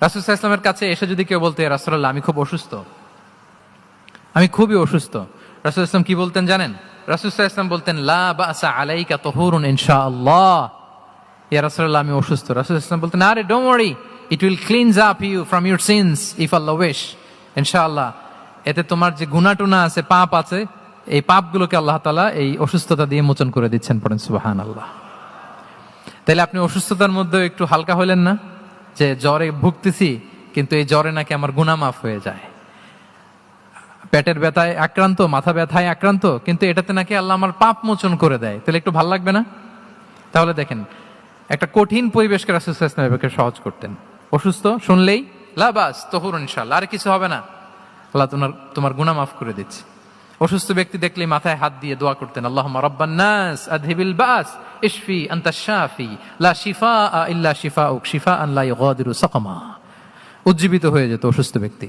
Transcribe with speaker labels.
Speaker 1: রাসূল সাল্লাল্লাহু আলাইহি ওয়াসাল্লামের কাছে এসে যদি কেউ বলতে, ইয়া রাসূলুল্লাহ আমি খুব অসুস্থ, আমি খুবই অসুস্থ, রাসূল সাল্লাল্লাহু আলাইহি ওয়াসাল্লাম কি বলতেন জানেন? রাসূল সাল্লাল্লাহু আলাইহি ওয়াসাল্লাম বলতেন, লা বাসা আলাইকা তুহুরুন ইনশাআল্লাহ। ইয়া রাসূলুল্লাহ আমি অসুস্থ। রাসূল সাল্লাল্লাহু আলাইহি ওয়াসাল্লাম বলতেন, আরে don't worry, it will cleanse up you from your sins if আল্লাহ উইশ। ইনশাআল্লাহ এতে তোমার যে গুনাহ-টুনা আছে, পাপ আছে, এই পাপগুলোকে আল্লাহ তাআলা এই অসুস্থতা দিয়ে মোচন করে দিচ্ছেন। পড়েন সুবহানাল্লাহ। তাইলে আপনি অসুস্থতার মধ্যে একটু হালকা হইলেন না, যে জ্বরে ভুগতেছি কিন্তু এই জ্বরে নাকি আমার গুনাহ মাফ হয়ে যায়। পেটের ব্যথায় আক্রান্ত, মাথা ব্যথায় আক্রান্ত, কিন্তু এটাতে নাকি আল্লাহ আমার পাপ মোচন করে দেয়, তাহলে একটু ভাল লাগবে না? তাহলে দেখেন, একটা কঠিন পরিবেশকে রাসূল সাল্লাল্লাহু আলাইহি ওয়াসাল্লাম করতেন। অসুস্থ শুনলেই লা বাস তুহুরুন ইনশাআল্লাহ, আর কিছু হবে না, আল্লাহ তোমার গুনাহ মাফ করে দিচ্ছে। অসুস্থ ব্যক্তি দেখলেই মাথায় হাত দিয়ে দোয়া করতেন, আল্লাহুম্মা রাব্বান নাস আযহিবিল বাস ইশফি আনতাশ শাফি লা শিফাআ ইল্লা শিফাউক শিফাআন লা ইউগাদিরু সাকামা। উজ্জীবিত হয়ে যেত অসুস্থ ব্যক্তি।